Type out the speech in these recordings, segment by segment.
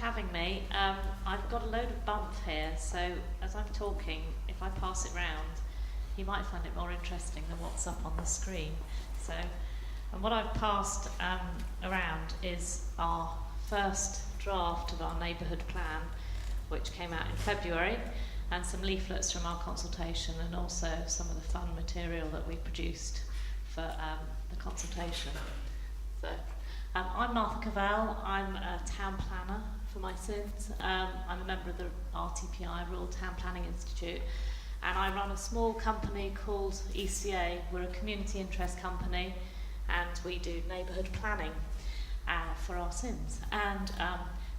having me. I've got a load of bump here, so as I'm talking, if I pass it round, you might find it more interesting than what's up on the screen. So, and what I've passed around is our first draft of our neighbourhood plan, which came out in February, and some leaflets from our consultation, and also some of the fun material that we produced for the consultation. So, I'm Martha Covell. I'm a town planner for my sins. I'm a member of the RTPI, Rural Town Planning Institute, and I run a small company called ECA. We're a community interest company, and we do neighbourhood planning for our sins. And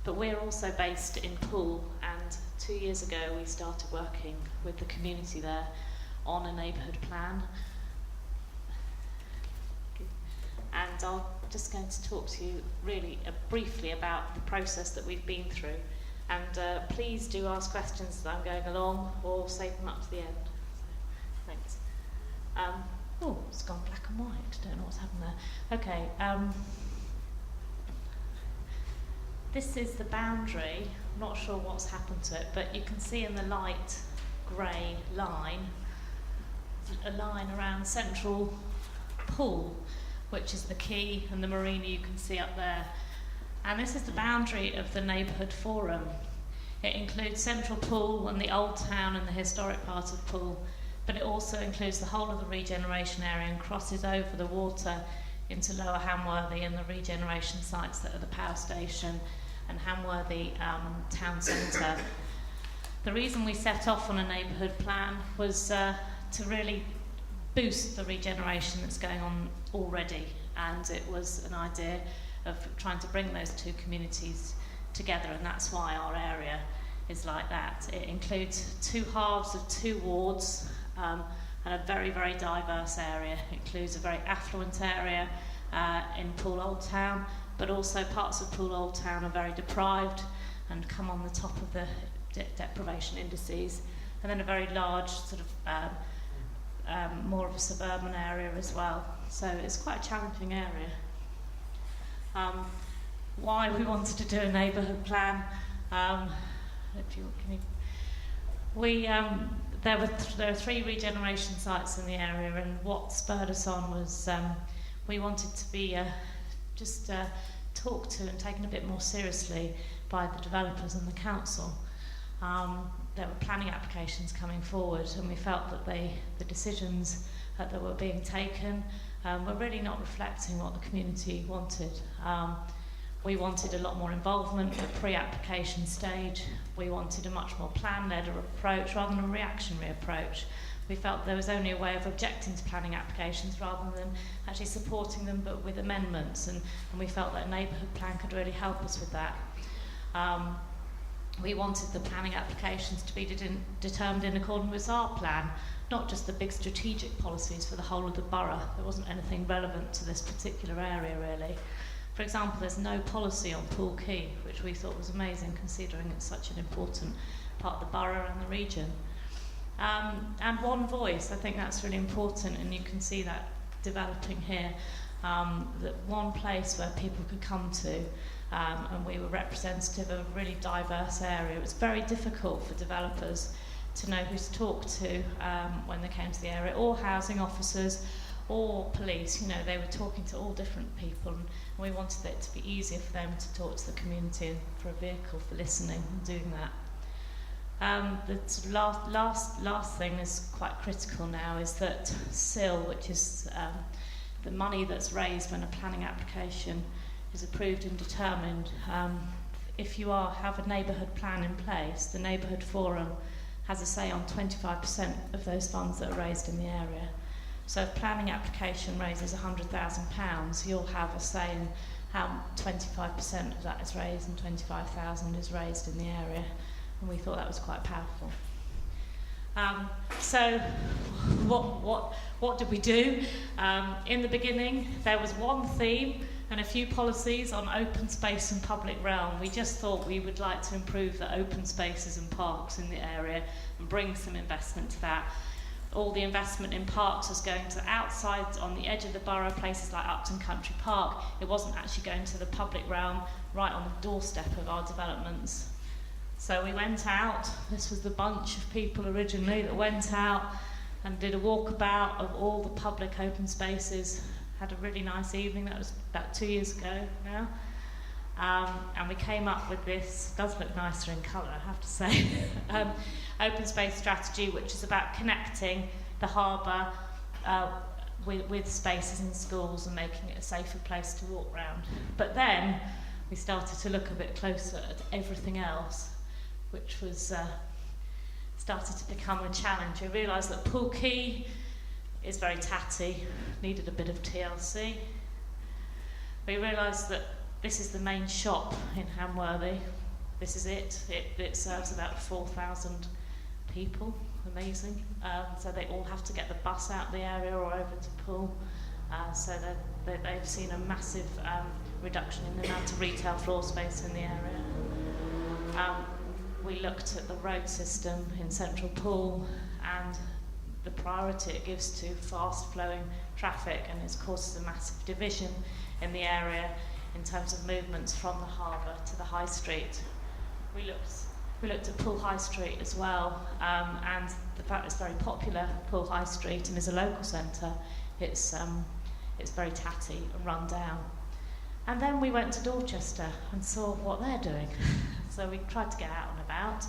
but we're also based in Poole, and 2 years ago we started working with the community there on a neighbourhood plan. And I'm just going to talk to you really briefly about the process that we've been through. And please do ask questions as I'm going along, or save them up to the end. So, thanks. Oh, it's gone black and white. Don't know what's happened there. Okay. This is the boundary. I'm not sure what's happened to it, but you can see in the light grey line, a line around central Poole, which is the quay and the marina you can see up there. And this is the boundary of the neighbourhood forum. It includes central Poole and the old town and the historic part of Poole, but it also includes the whole of the regeneration area and crosses over the water into Lower Hamworthy and the regeneration sites that are the power station and Hamworthy town centre. The reason we set off on a neighbourhood plan was to really boost the regeneration that's going on already, and it was an idea of trying to bring those two communities together, and that's why our area is like that. It includes two halves of two wards and a very, very diverse area. It includes a very affluent area in Poole Old Town, but also parts of Poole Old Town are very deprived and come on the top of the deprivation indices, and then a very large sort of more of a suburban area as well. So it's quite a challenging area. Why we wanted to do a neighbourhood plan? There are three regeneration sites in the area, and what spurred us on was we wanted to be talked to and taken a bit more seriously by the developers and the council. There were planning applications coming forward, and we felt that the decisions that were being taken were really not reflecting what the community wanted. We wanted a lot more involvement at the pre-application stage. We wanted a much more plan-led approach rather than a reactionary approach. We felt there was only a way of objecting to planning applications rather than actually supporting them, but with amendments, and we felt that a neighbourhood plan could really help us with that. We wanted the planning applications to be determined in accordance with our plan, not just the big strategic policies for the whole of the borough. There wasn't anything relevant to this particular area, really. For example, there's no policy on Poole Quay, which we thought was amazing considering it's such an important part of the borough and the region. And one voice, I think that's really important, and you can see that developing here, that one place where people could come to, and we were representative of a really diverse area. It was very difficult for developers to know who to talk to when they came to the area, or housing officers, or police. You know, they were talking to all different people, and we wanted it to be easier for them to talk to the community and for a vehicle for listening and doing that. The sort of last thing is quite critical now, is that SIL, which is the money that's raised when a planning application is approved and determined. If you have a neighbourhood plan in place, the neighbourhood forum has a say on 25% of those funds that are raised in the area. So if planning application raises £100,000, you'll have a say in how 25% of that is raised and 25,000 is raised in the area. And we thought that was quite powerful. So what did we do? In the beginning, there was one theme and a few policies on open space and public realm. We just thought we would like to improve the open spaces and parks in the area and bring some investment to that. all the investment in parks was going to outside on the edge of the borough, places like Upton Country Park. It wasn't actually going to the public realm, right on the doorstep of our developments. So we went out, this was the bunch of people originally that went out and did a walkabout of all the public open spaces, had a really nice evening. That was about 2 years ago now. And we came up with this, does look nicer in colour, I have to say, open space strategy, which is about connecting the harbour with spaces in schools and making it a safer place to walk around. But then we started to look a bit closer at everything else, which was started to become a challenge. We realised that Poole Quay is very tatty, needed a bit of TLC. We realised that this is the main shop in Hamworthy. This is it. It serves about 4,000 people. Amazing. So they all have to get the bus out the area or over to Poole. So they've seen a massive reduction in the amount of retail floor space in the area. We looked at the road system in central Poole and the priority it gives to fast-flowing traffic, and it causes a massive division in the area in terms of movements from the harbour to the high street. We looked at Poole High Street as well, and the fact it's very popular, Poole High Street, and is a local centre, it's very tatty and run down. And then we went to Dorchester and saw what they're doing. So we tried to get out and about,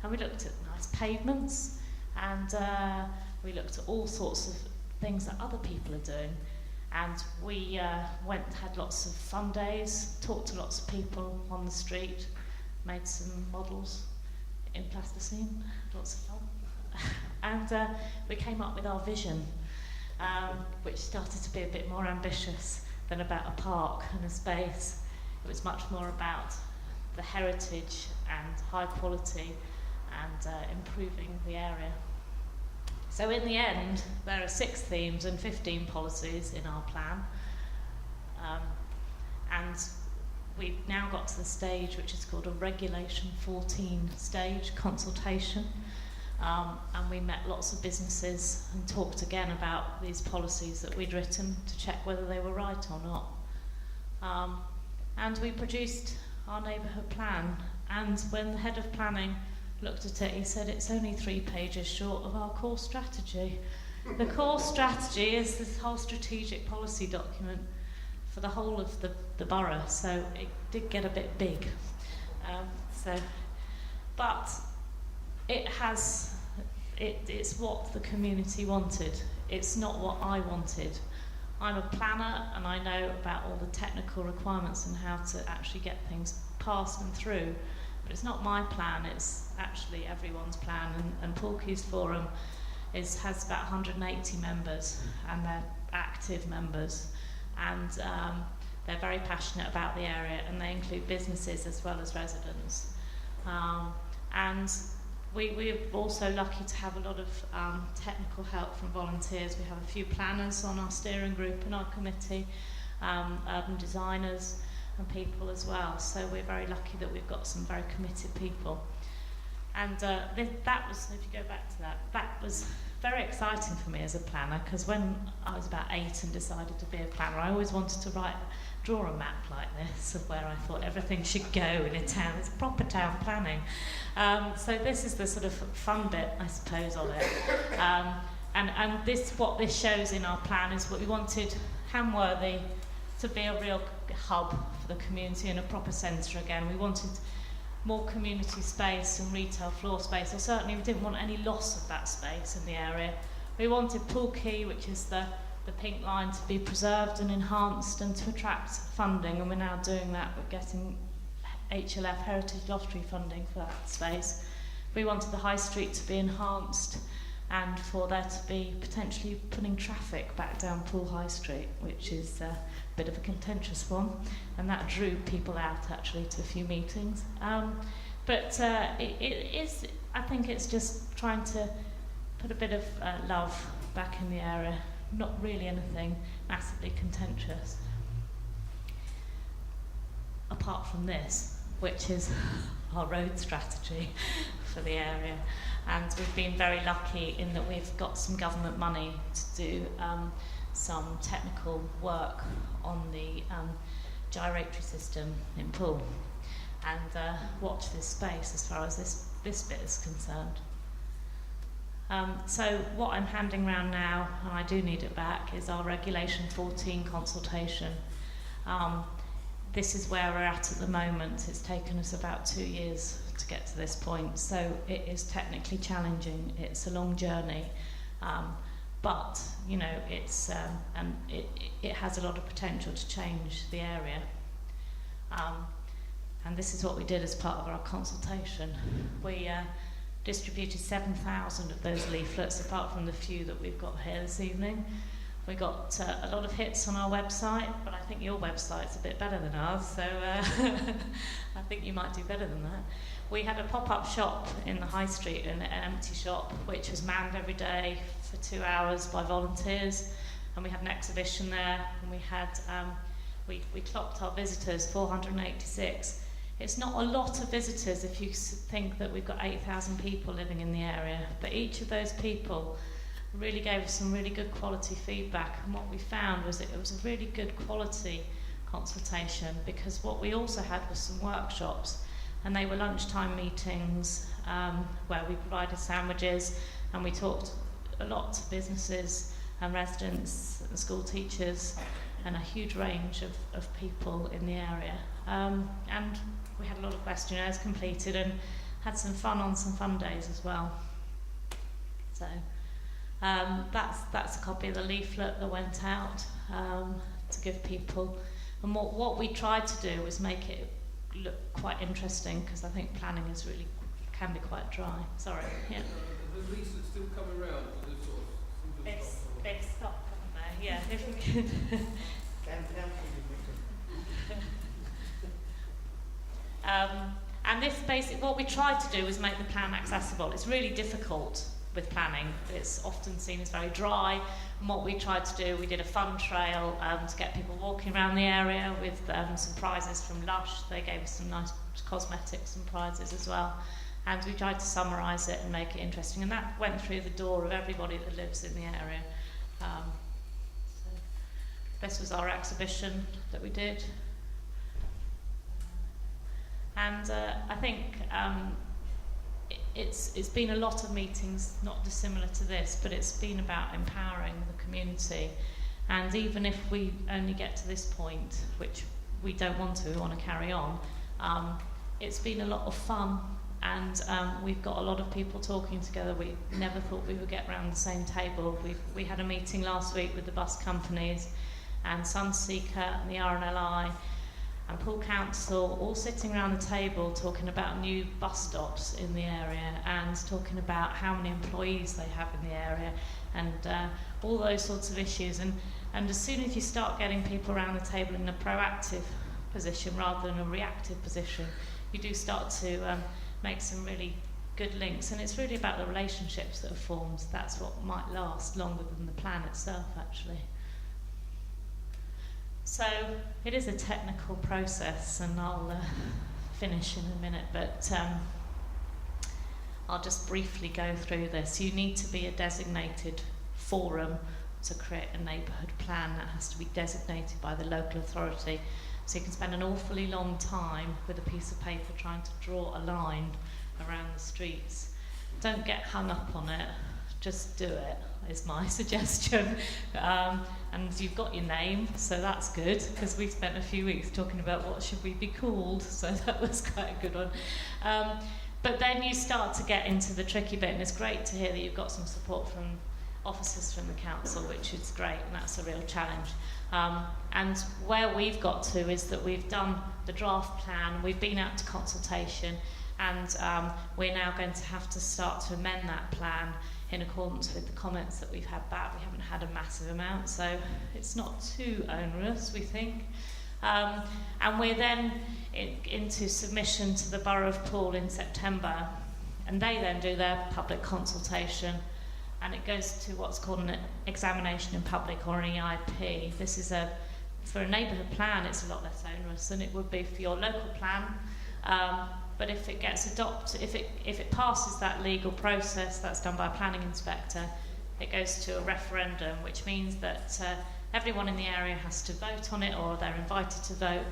and we looked at nice pavements, and we looked at all sorts of things that other people are doing. And we had lots of fun days, talked to lots of people on the street, made some models in plasticine, lots of fun. And we came up with our vision, which started to be a bit more ambitious than about a park and a space. It was much more about the heritage and high quality and improving the area. So in the end, there are 6 themes and 15 policies in our plan. And we've now got to the stage which is called a Regulation 14 stage consultation. And we met lots of businesses and talked again about these policies that we'd written to check whether they were right or not. And we produced our neighbourhood plan. And when the head of planning looked at it, he said it's only 3 pages short of our core strategy. The core strategy is this whole strategic policy document for the whole of the borough, so it did get a bit big. But it's what the community wanted. It's not what I wanted. I'm a planner and I know about all the technical requirements and how to actually get things passed and through. But it's not my plan, it's actually everyone's plan. And Poole Quays Forum has about 180 members, and they're active members. And they're very passionate about the area, and they include businesses as well as residents. And we're also lucky to have a lot of technical help from volunteers. We have a few planners on our steering group and our committee, urban designers, and people as well. So we're very lucky that we've got some very committed people. And that was, if you go back to that, that was very exciting for me as a planner, because when I was about 8 and decided to be a planner, I always wanted to draw a map like this of where I thought everything should go in a town. It's proper town planning. So this is the sort of fun bit, I suppose, of it. And what this shows in our plan is what we wanted Hamworthy to be a real hub for the community and a proper centre again. We wanted more community space and retail floor space. So certainly we didn't want any loss of that space in the area. We wanted Poole Quay, which is the pink line, to be preserved and enhanced and to attract funding, and we're now doing that. We're getting HLF Heritage Lottery funding for that space. We wanted the High Street to be enhanced and for there to be potentially putting traffic back down Poole High Street, which is a bit of a contentious one, and that drew people out actually to a few meetings. But it is, I think it's just trying to put a bit of love back in the area, not really anything massively contentious. Apart from this, which is our road strategy for the area. And we've been very lucky in that we've got some government money to do some technical work on the gyratory system in Poole. And watch this space as far as this bit is concerned. So what I'm handing round now, and I do need it back, is our Regulation 14 consultation. This is where we're at the moment. It's taken us about 2 years to get to this point, so it is technically challenging. It's a long journey, but you know, it's and it has a lot of potential to change the area. And this is what we did as part of our consultation. We distributed 7,000 of those leaflets, apart from the few that we've got here this evening. We got a lot of hits on our website, but I think your website's a bit better than ours, so I think you might do better than that. We had a pop-up shop in the high street, an empty shop, which was manned every day for 2 hours by volunteers, and we had an exhibition there, and we had we clocked our visitors, 486. It's not a lot of visitors if you think that we've got 8,000 people living in the area, but each of those people really gave us some really good quality feedback, and what we found was that it was a really good quality consultation, because what we also had was some workshops, and they were lunchtime meetings where we provided sandwiches, and we talked a lot to businesses and residents and school teachers and a huge range of people in the area. And we had a lot of questionnaires completed and had some fun on some fun days as well. So that's a copy of the leaflet that went out to give people. And what we tried to do was make it look quite interesting, because I think planning is really can be quite dry. Sorry. Yeah. The leaflets still come around for the sort of. They've stopped, haven't they? Yeah. If we could. And this basic, what we tried to do was make the plan accessible. It's really difficult with planning. It's often seen as very dry. And what we tried to do, we did a fun trail to get people walking around the area with some prizes from Lush. They gave us some nice cosmetics and prizes as well. And we tried to summarise it and make it interesting. And that went through the door of everybody that lives in the area. So this was our exhibition that we did. And I think it's been a lot of meetings, not dissimilar to this, but it's been about empowering the community. And even if we only get to this point, which we don't want to, we want to carry on, it's been a lot of fun, and we've got a lot of people talking together. We never thought we would get around the same table. We had a meeting last week with the bus companies and Sunseeker and the RNLI and Poole Council, all sitting around the table talking about new bus stops in the area and talking about how many employees they have in the area and all those sorts of issues. And as soon as you start getting people around the table in a proactive position rather than a reactive position, you do start to make some really good links. And it's really about the relationships that are formed. That's what might last longer than the plan itself, actually. So it is a technical process, and I'll finish in a minute, but I'll just briefly go through this. You need to be a designated forum to create a neighbourhood plan. That has to be designated by the local authority. So you can spend an awfully long time with a piece of paper trying to draw a line around the streets. Don't get hung up on it, just do it, is my suggestion. And you've got your name, so that's good, because we spent a few weeks talking about what should we be called, so that was quite a good one. But then you start to get into the tricky bit, and it's great to hear that you've got some support from officers from the council, which is great, and that's a real challenge. And where we've got to is that we've done the draft plan, we've been out to consultation, and we're now going to have to start to amend that plan in accordance with the comments that we've had back. We haven't had a massive amount, so it's not too onerous, we think. And we're then into submission to the Borough of Poole in September, and they then do their public consultation, and it goes to what's called an examination in public, or an EIP. This is for a neighbourhood plan, it's a lot less onerous than it would be for your local plan. But if it gets adopted, if it passes that legal process that's done by a planning inspector, it goes to a referendum, which means that everyone in the area has to vote on it, or they're invited to vote.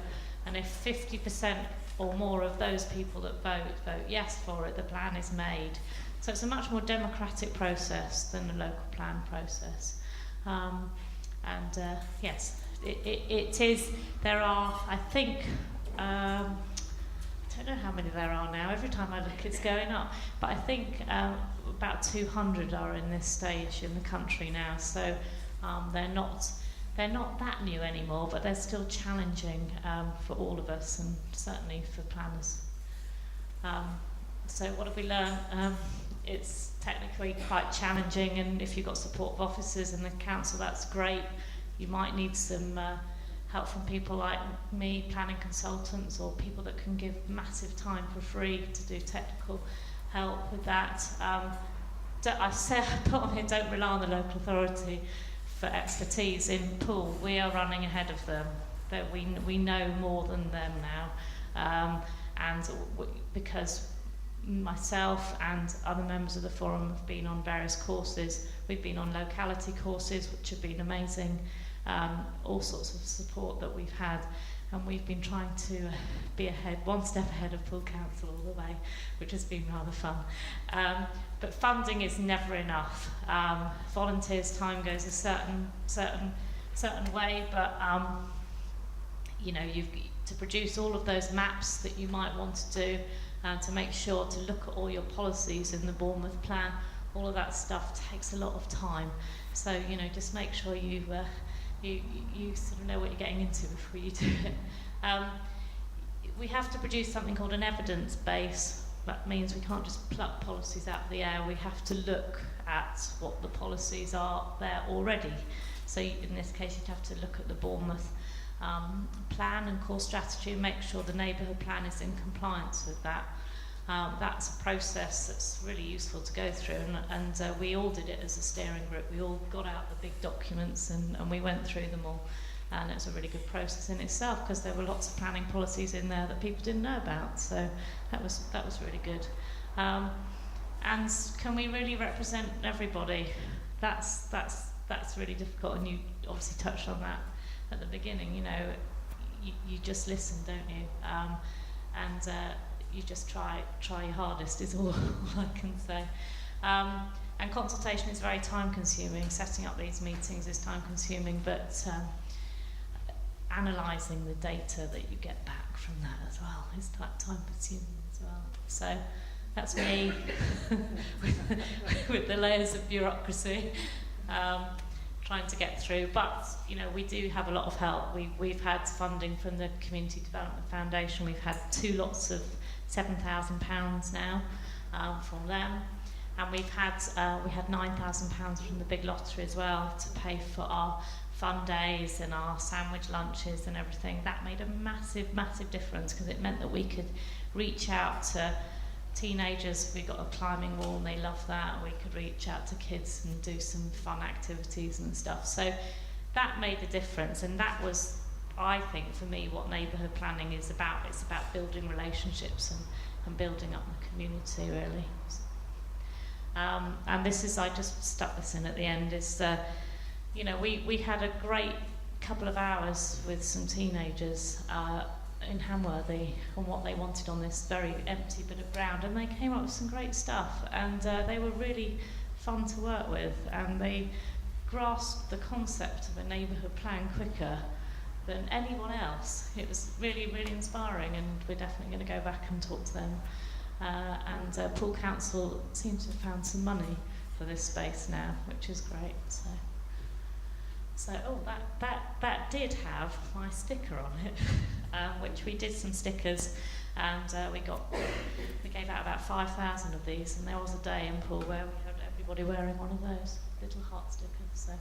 And if 50% or more of those people that vote yes for it, the plan is made. So it's a much more democratic process than the local plan process. Yes, it is. There are, I think, I don't know how many there are now. Every time I look, it's going up. But I think about 200 are in this stage in the country now. So they're not that new anymore, but they're still challenging for all of us, and certainly for planners. So what have we learned? It's technically quite challenging, and if you've got support of officers in the council, that's great. You might need some help from people like me, planning consultants, or people that can give massive time for free to do technical help with that. I put on here, don't rely on the local authority for expertise. In Poole, we are running ahead of them. That we know more than them now, because myself and other members of the forum have been on various courses. We've been on locality courses, which have been amazing. All sorts of support that we've had, and we've been trying to be one step ahead of Poole Council all the way, which has been rather fun. But funding is never enough. Volunteers' time goes a certain way, but you've to produce all of those maps that you might want to do, to make sure to look at all your policies in the Bournemouth plan. All of that stuff takes a lot of time. So just make sure you sort of know what you're getting into before you do it. We have to produce something called an evidence base. That means we can't just pluck policies out of the air. We have to look at what the policies are there already. So in this case, you'd have to look at the Bournemouth plan and core strategy and make sure the neighbourhood plan is in compliance with that. That's a process that's really useful to go through, and we all did it as a steering group. We all got out the big documents and we went through them all, and it was a really good process in itself, because there were lots of planning policies in there that people didn't know about, so that was really good. And can we really represent everybody? That's really difficult, and you obviously touched on that at the beginning. You just listen, don't you? You just try your hardest is all I can say. And consultation is very time consuming. Setting up these meetings is time consuming, but analysing the data that you get back from that as well is time consuming as well. So that's me with the layers of bureaucracy, trying to get through. But we do have a lot of help. We've had funding from the Community Development Foundation. We've had 2 lots of £7,000 now from them, and we had £9,000 from the big lottery as well to pay for our fun days and our sandwich lunches and everything. That made a massive difference, because it meant that we could reach out to teenagers. We got a climbing wall and they loved that. We could reach out to kids and do some fun activities and stuff. So that made a difference, and that was, I think, for me, what neighbourhood planning is about. It's about building relationships and building up the community, really. And this is, I just stuck this in at the end, is, we had a great couple of hours with some teenagers in Hamworthy on what they wanted on this very empty bit of ground, and they came up with some great stuff, and they were really fun to work with, and they grasped the concept of a neighbourhood plan quicker than anyone else. It was really inspiring, and we're definitely going to go back and talk to them. And Poole Council seems to have found some money for this space now, which is great. So that did have my sticker on it, which we did some stickers, and we gave out about 5,000 of these, and there was a day in Poole where we had everybody wearing one of those little heart stickers. So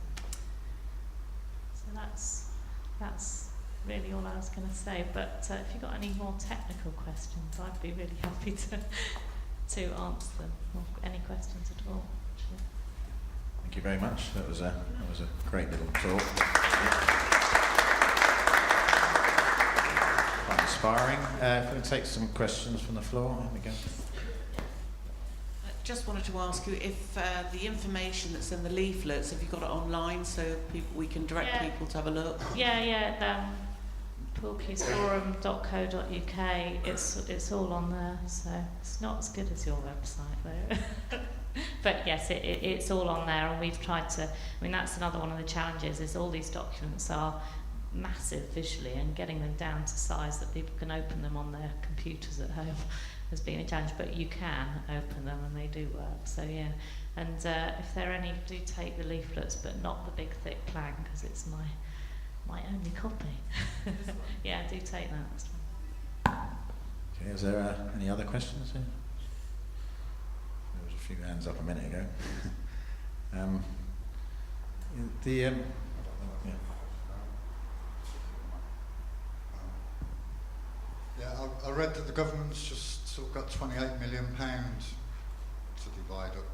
that's really all I was going to say. But if you've got any more technical questions, I'd be really happy to answer them, or any questions at all. Actually. Thank you very much. That was a great little talk. quite inspiring. If we can take some questions from the floor. Here we go. Just wanted to ask you if the information that's in the leaflets, have you got it online so we can direct people to have a look? poolkeysforum.co.uk. It's all on there, so it's not as good as your website though. But yes, it's all on there, and we've tried to. I mean, that's another one of the challenges. Is all these documents are massive visually, and getting them down to size that people can open them on their computers at home has been a challenge. But you can open them, and they do work. So yeah, and if there are any, do take the leaflets, but not the big thick plan, because it's my only copy. Yeah, do take that. That's fine. Okay, is there any other questions here? There was a few hands up a minute ago. I read that the government's just sort of got £28 million to divide up.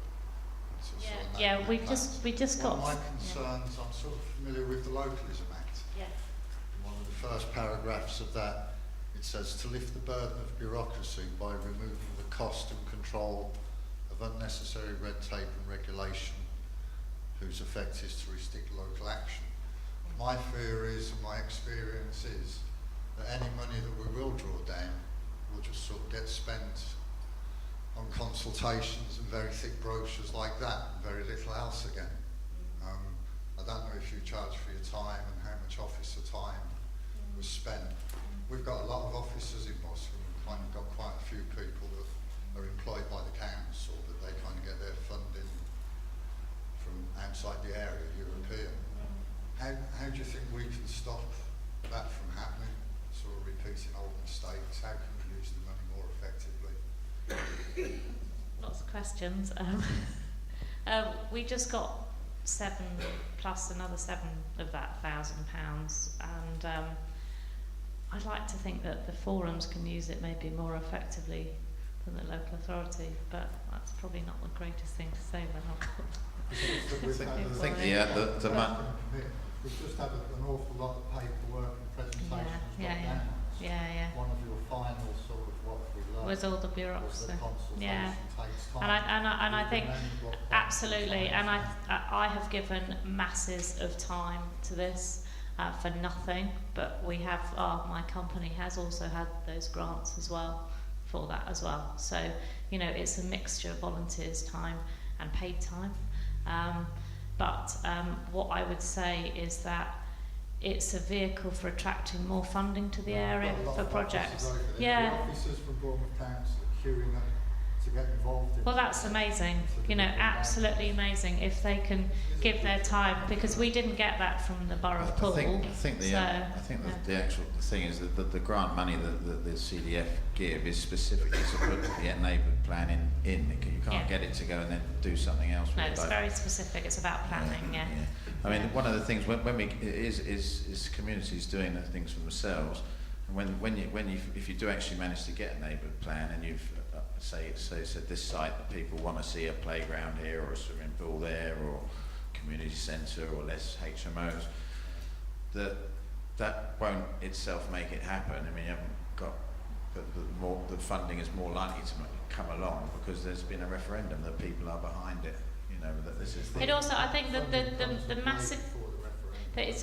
We just got. One of my concerns, I'm sort of familiar with the Localism Act. Yeah. One of the first paragraphs of that, it says to lift the burden of bureaucracy by removing the cost and control of unnecessary red tape and regulation, whose effect is to restrict local action. My fear is, and my experience is, that any money that we will draw down will just sort of get spent on consultations and very thick brochures like that, and very little else again. I don't know if you charge for your time and how much officer time was spent. We've got a lot of officers in Boscombe. We've kind of got quite a few people that are employed by the council, that they kind of get their funding from outside the area, European. How do you think we can stop that from happening? Sort of repeating old mistakes. How can we use the money more effectively? Lots of questions. We just got 7 plus another 7 of that £1,000, and I'd like to think that the forums can use it maybe more effectively than the local authority, but that's probably not the greatest thing to say. We've just had an awful lot of paperwork and presentations. Yeah. One of your final sort of what we learned was all the bureaucracy. was that consultation takes time. And I think absolutely, and I have given masses of time to this for nothing, but we have my company has also had those grants as well for that as well. So it's a mixture of volunteers' time and paid time. But what I would say is that it's a vehicle for attracting more funding to the area for projects. The officers from Bournemouth Council queuing up to get involved in. Well, that's amazing. Absolutely amazing if they can give their time, because we didn't get that from the Borough of Poole. I think the actual thing is that the grant money that the CDF give is specifically to put the neighbourhood plan in. You can't get it to go and then do something else. No, it's very specific. It's about planning. Yeah. I mean, one of the things when we is communities doing the things for themselves, and if you do actually manage to get a neighbourhood plan, and you've say this site that people want to see a playground here or a swimming pool there or community centre or less HMOs, that won't itself make it happen. I mean, you haven't got the funding is more likely to come along because there's been a referendum that people are behind it. That this is it also, I think that the massive the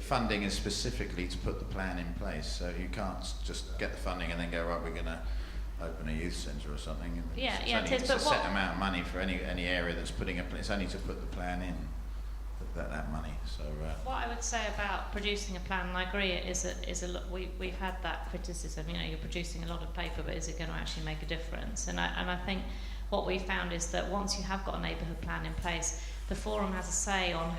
funding is specifically to put the plan in place, so you can't just get the funding and then go, right, we're going to open a youth centre or something. It's a set amount of money for any area that's putting it's only to put the plan in, that money. So what I would say about producing a plan, and I agree, we've had that criticism. You're producing a lot of paper, but is it going to actually make a difference? And I think what we found is that once you have got a neighbourhood plan in place, the forum has a say on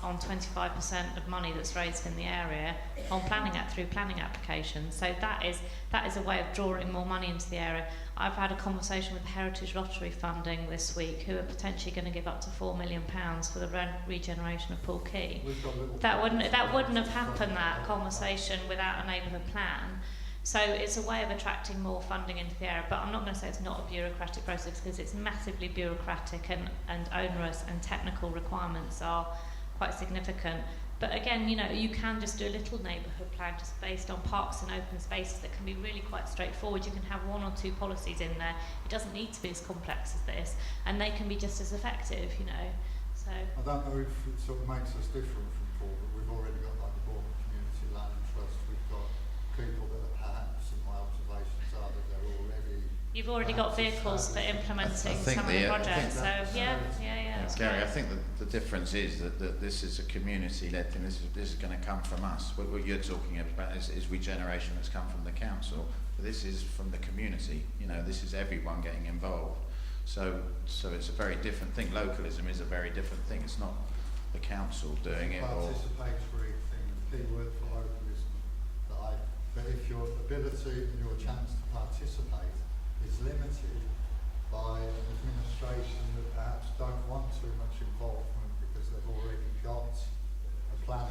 25% of money that's raised in the area on through planning applications. So that is a way of drawing more money into the area. I've had a conversation with Heritage Lottery Funding this week, who are potentially going to give up to £4 million for the regeneration of Poole Quay. That wouldn't have happened, that conversation, without a neighbourhood plan. So it's a way of attracting more funding into the area, but I'm not going to say it's not a bureaucratic process, because it's massively bureaucratic and onerous, and technical requirements are quite significant. But again, you know, you can just do a little neighbourhood plan just based on parks and open spaces that can be really quite straightforward. You can have 1 or 2 policies in there. It doesn't need to be as complex as this, and they can be just as effective, you know. So I don't know if it sort of makes us different from Poole, but we've already got like the Bournemouth Community Land Trust. We've got people that are perhaps, in my observations, are that they're already. you've already got vehicles for implementing think some of the projects. So yeah. that's Gary, great. I think the difference is that this is a community-led thing. This is going to come from us. What you're talking about is regeneration that's come from the council. But this is from the community. You know, this is everyone getting involved. So it's a very different thing. Localism is a very different thing. It's not the council doing it. Or Participatory thing, the key word for localism. But if your ability and your chance to participate is limited by an administration that perhaps don't want too much involvement because they've already got a plan.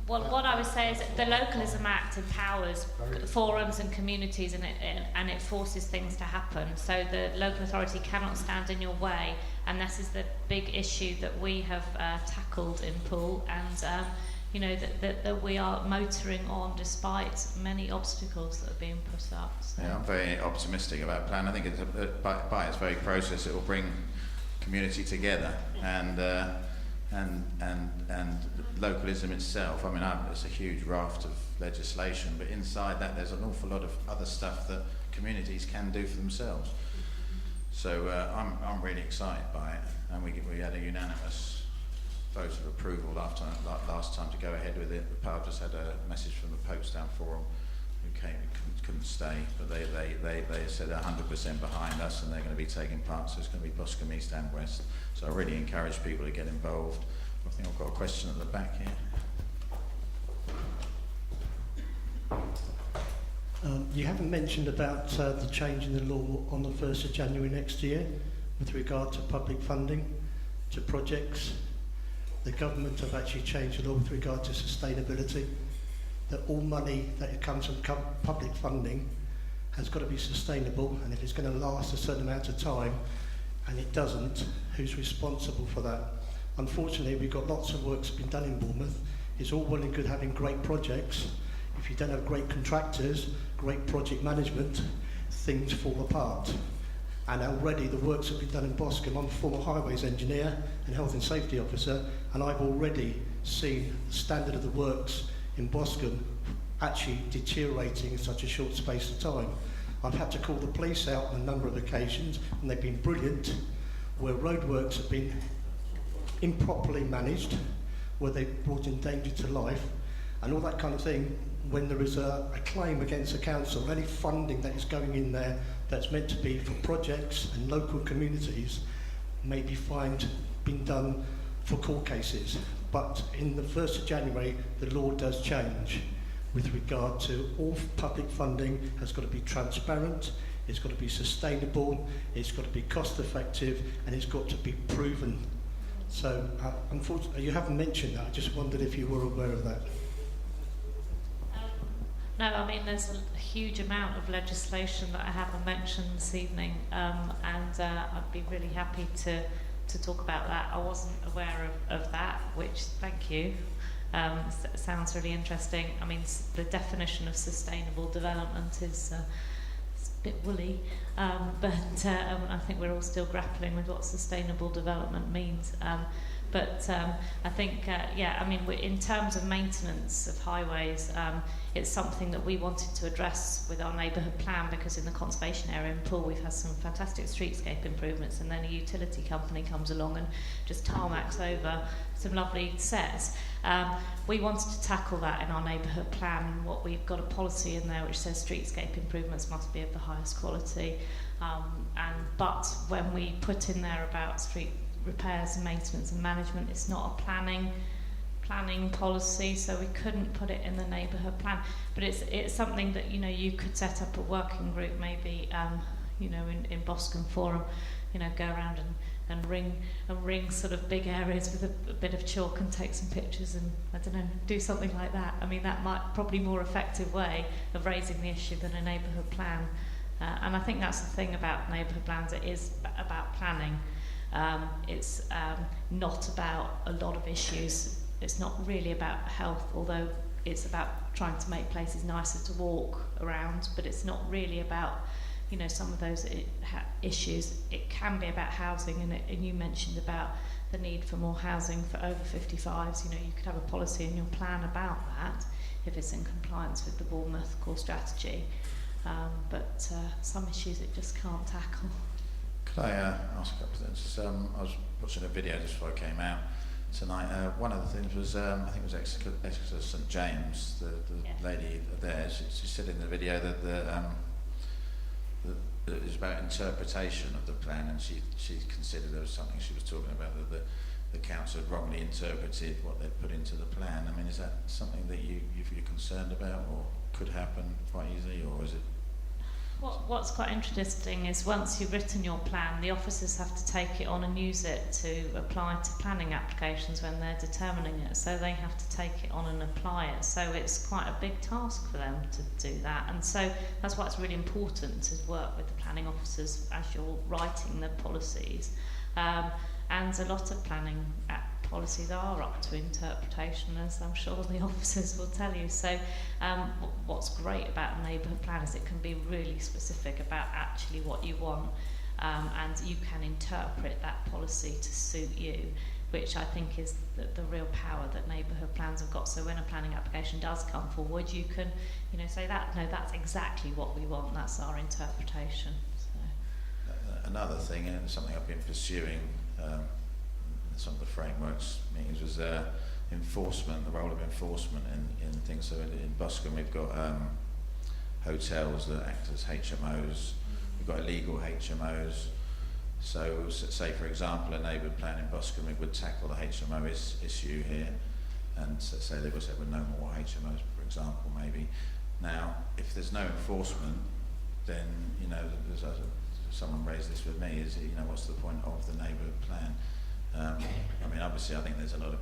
What I would say is that the Localism Act empowers forums and communities, and it forces things to happen. So the local authority cannot stand in your way, and this is the big issue that we have tackled in Poole, and you know that we are motoring on despite many obstacles that are being put up. So. yeah, I'm very optimistic about plan. I think it's by its very process it will bring community together and localism itself. I mean, it's a huge raft of legislation, but inside that there's an awful lot of other stuff that communities can do for themselves. So I'm really excited by it, and we had a unanimous vote of approval last time to go ahead with it. The Power just had a message from the Popestown Forum who couldn't stay, but they said 100% behind us, and they're going to be taking part. So it's going to be Boscombe East and West. So I really encourage people to get involved. I think I've got a question at the back here. You haven't mentioned about the change in the law on the 1st of January next year with regard to public funding to projects. The government have actually changed the law with regard to sustainability, that all money that comes from public funding has got to be sustainable, and if it's going to last a certain amount of time and it doesn't, who's responsible for that? Unfortunately, we've got lots of work's been done in Bournemouth. It's all well and good having great projects. If you don't have great contractors, great project management, things fall apart. And already the works have been done in Boscombe. I'm a former highways engineer and health and safety officer, and I've already seen the standard of the works in Boscombe actually deteriorating in such a short space of time. I've had to call the police out on a number of occasions, and they've been brilliant, where roadworks have been improperly managed, where they've brought in danger to life, and all that kind of thing. When there is a claim against the council, any funding that is going in there that's meant to be for projects and local communities may be being done for court cases. But in the 1st of January, the law does change with regard to all public funding has got to be transparent, it's got to be sustainable, it's got to be cost effective, and it's got to be proven. So, unfortunately, you haven't mentioned that. I just wondered if you were aware of that. No, I mean, there's a huge amount of legislation that I haven't mentioned this evening, and I'd be really happy to talk about that. I wasn't aware of that, which, thank you. Sounds really interesting. I mean, the definition of sustainable development is it's a bit woolly, but I think we're all still grappling with what sustainable development means. But I think, I mean, in terms of maintenance of highways, it's something that we wanted to address with our neighbourhood plan, because in the conservation area in Poole we've had some fantastic streetscape improvements, and then a utility company comes along and just tarmacs over some lovely sets. We wanted to tackle that in our neighbourhood plan, and what we've got a policy in there which says streetscape improvements must be of the highest quality. But when we put in there about street repairs and maintenance and management, it's not a planning policy, so we couldn't put it in the neighbourhood plan. But it's something that, you know, you could set up a working group, maybe you know, in Boscombe Forum, you know, go around and ring sort of big areas with a bit of chalk and take some pictures and, I don't know, do something like that. I mean, that might probably more effective way of raising the issue than a neighbourhood plan. And I think that's the thing about neighbourhood plans, it is about planning. It's not about a lot of issues it's not really about health, although it's about trying to make places nicer to walk around, but it's not really about, you know, some of those issues. It can be about housing, and you mentioned about the need for more housing for over 55s. You know, you could have a policy in your plan about that if it's in compliance with the Bournemouth core strategy. But some issues it just can't tackle. Could I ask a couple of things? I was watching a video just before I came out tonight. One of the things was, I think it was Exeter St James, the lady there, she said in the video that that it was about interpretation of the plan, and she considered there was something she was talking about, that the council had wrongly interpreted what they'd put into the plan. I mean, is that something that you're concerned about, or could happen quite easily, or is it? What's quite interesting is once you've written your plan, the officers have to take it on and use it to apply to planning applications when they're determining it. So they have to take it on and apply it. So it's quite a big task for them to do that. And so that's why it's really important to work with the planning officers as you're writing the policies. And a lot of planning policies are up to interpretation, as I'm sure the officers will tell you. So what's great about a neighbourhood plan is it can be really specific about actually what you want, and you can interpret that policy to suit you, which I think is the real power that neighbourhood plans have got. So when a planning application does come forward, you can, you know, say that, no, that's exactly what we want, that's our interpretation. So. Another thing, and something I've been pursuing some of the frameworks meetings, was enforcement, the role of enforcement in things. So in Boscombe we've got hotels that act as HMOs, we've got illegal HMOs. So say for example a neighbourhood plan in Boscombe would tackle the HMO issue here, and say they would say well, no more HMOs, for example, maybe. Now if there's no enforcement, then, you know, someone raised this with me, is, you know, what's the point of the neighbourhood plan? I mean, obviously, I think there's a lot of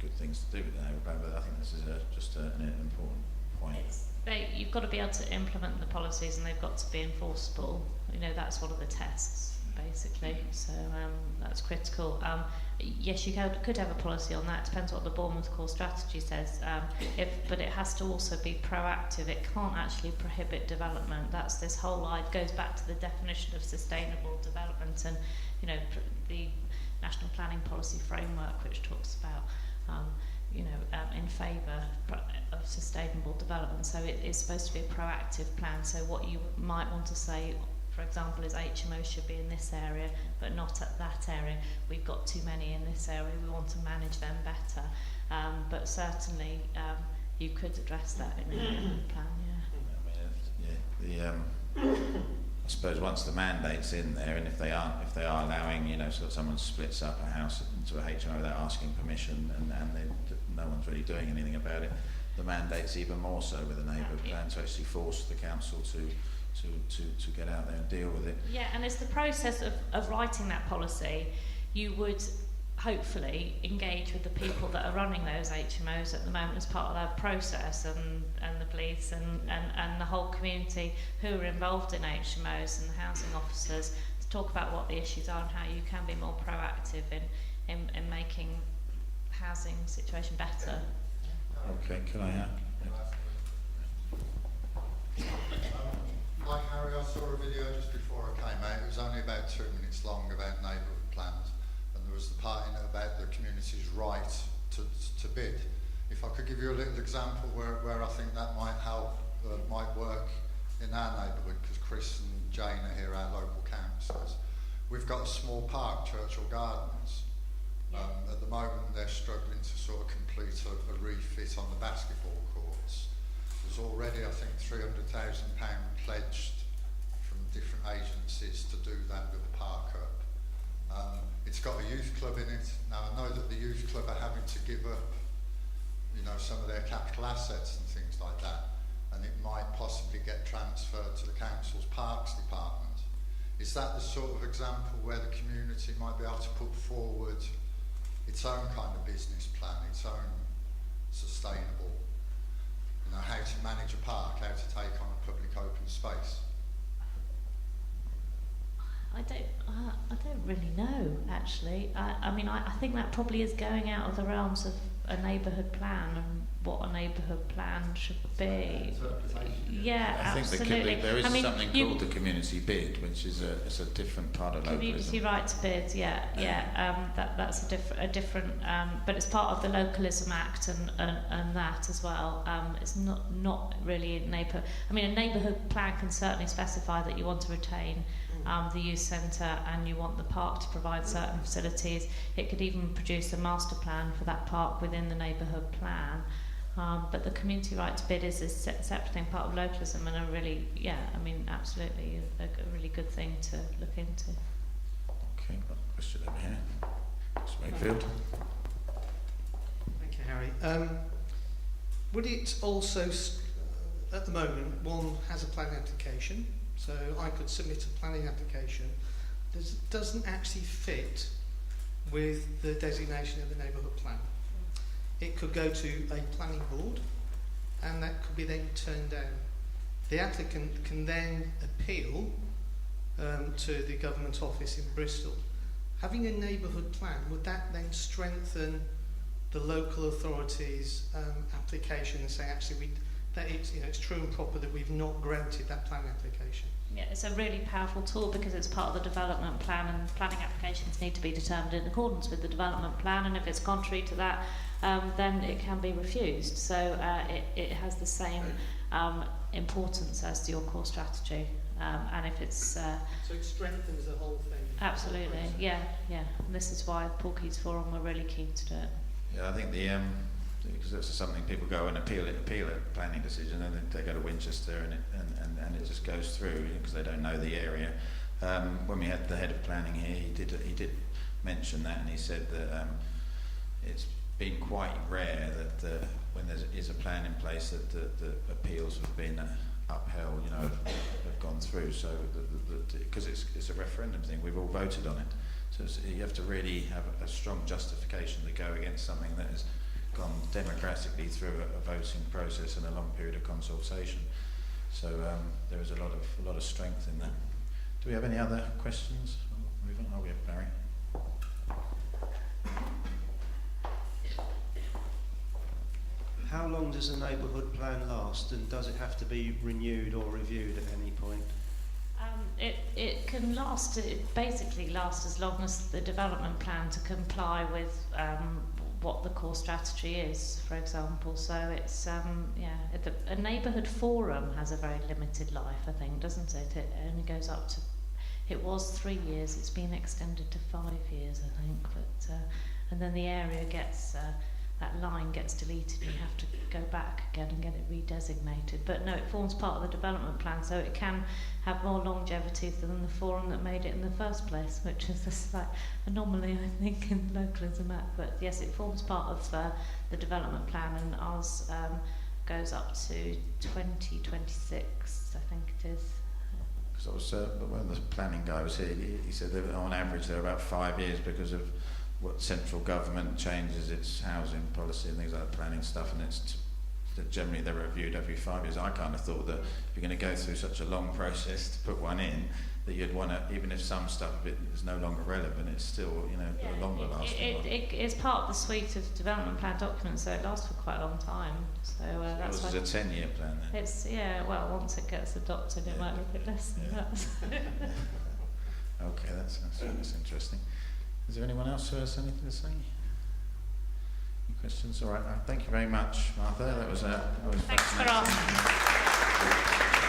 good things to do with the neighbourhood plan, but I think this is just an important point. You've got to be able to implement the policies, and they've got to be enforceable. You know, that's one of the tests, basically. So that's critical. Yes, you could have a policy on that. Depends what the Bournemouth core strategy says. But it has to also be proactive. It can't actually prohibit development. That's this whole life goes back to the definition of sustainable development, and you know the National Planning Policy Framework, which talks about in favour of sustainable development. So it is supposed to be a proactive plan. So what you might want to say, for example, is HMOs should be in this area, but not at that area. We've got too many in this area. We want to manage them better. But certainly, you could address that in a plan. Yeah. I mean, I suppose once the mandate's in there, and if they are allowing, you know, sort of someone splits up a house into a HMO without asking permission, and no one's really doing anything about it, the mandate's even more so with a neighbourhood plan to actually force the council to get out there and deal with it. Yeah, and it's the process of writing that policy. You would hopefully engage with the people that are running those HMOs at the moment as part of that process, and the police and the whole community who are involved in HMOs and the housing officers, to talk about what the issues are and how you can be more proactive in making housing situation better. Okay, can I have? Like Harry, I saw a video just before I came out. It was only about 2 minutes long about neighbourhood plans, and there was the part in it about the community's right to bid. If I could give you a little example where I think that might help, might work in our neighbourhood, because Chris and Jane are here, our local councillors. We've got a small park, Churchill Gardens. At the moment they're struggling to sort of complete a refit on the basketball courts. There's already, I think, £300,000 pledged from different agencies to do that with the park up. It's got a youth club in it. Now I know that the youth club are having to give up, you know, some of their capital assets and things like that, and it might possibly get transferred to the council's parks department. Is that the sort of example where the community might be able to put forward its own kind of business plan, its own sustainable, you know, how to manage a park, how to take on a public open space? I don't really know, actually. I mean, I think that probably is going out of the realms of a neighbourhood plan and what a neighbourhood plan should be. Yeah, I think absolutely. there is I mean, something called the community bid, which is it's a different part of community localism. right to bid. That's a different. But it's part of the Localism Act and that as well. It's not really a neighbour. I mean, a neighbourhood plan can certainly specify that you want to retain the youth centre and you want the park to provide certain facilities. It could even produce a master plan for that park within the neighbourhood plan. But the community right to bid is a separate thing, part of localism, and a really, absolutely a really good thing to look into. Okay, got a question over here. Mr. Wakefield. Thank you, Harry. Would it also, at the moment, one has a planning application, so I could submit a planning application that doesn't actually fit with the designation of the neighbourhood plan. It could go to a planning board and that could be then turned down. The applicant can then appeal to the government office in Bristol. Having a neighbourhood plan, would that then strengthen the local authorities' application and say actually that it's true and proper that we've not granted that planning application? Yeah, it's a really powerful tool because it's part of the development plan, and planning applications need to be determined in accordance with the development plan, and if it's contrary to that, then it can be refused. So it has the same importance as your core strategy, and if it's so it strengthens the whole thing. Absolutely, yeah. And this is why Porky's Forum were really keen to do it. Yeah, I think because that's something people go and appeal a planning decision, and then they go to Winchester and it just goes through because they don't know the area. When we had the head of planning here, he did mention that, and he said that it's been quite rare that when there is a plan in place that the appeals have been upheld, have gone through. So because it's a referendum thing, we've all voted on it. So you have to really have a strong justification to go against something that has gone democratically through a voting process and a long period of consultation. So there is a lot of strength in that. Do we have any other questions? Move on. Oh, we have Barry. How long does a neighbourhood plan last, and does it have to be renewed or reviewed at any point? It can last. It basically lasts as long as the development plan to comply with what the core strategy is, for example. So it's a neighbourhood forum has a very limited life, I think, doesn't it? It only goes up to. It was 3 years. It's been extended to 5 years, I think. But and then the area gets. That line gets deleted and you have to go back again and get it redesignated. But no, it forms part of the development plan, so it can have more longevity than the forum that made it in the first place, which is a slight anomaly, I think, in the Localism Act. But yes, it forms part of the development plan, and ours goes up to 2026, I think it is. Because when the planning guy was here, he said that on average they're about 5 years because of what central government changes its housing policy and things like that, planning stuff, and it's generally they're reviewed every 5 years. I kind of thought that if you're going to go through such a long process to put one in, that you'd want to, even if some stuff of it is no longer relevant, it's still a longer lasting one. It's part of the suite of development plan documents, so it lasts for quite a long time. So that's why it's a 10-year plan then. It's once it gets adopted, it might be a bit less than that. Okay, that's interesting. Is there anyone else who has anything to say? Any questions? All right. Thank you very much, Martha. That was Thanks for asking.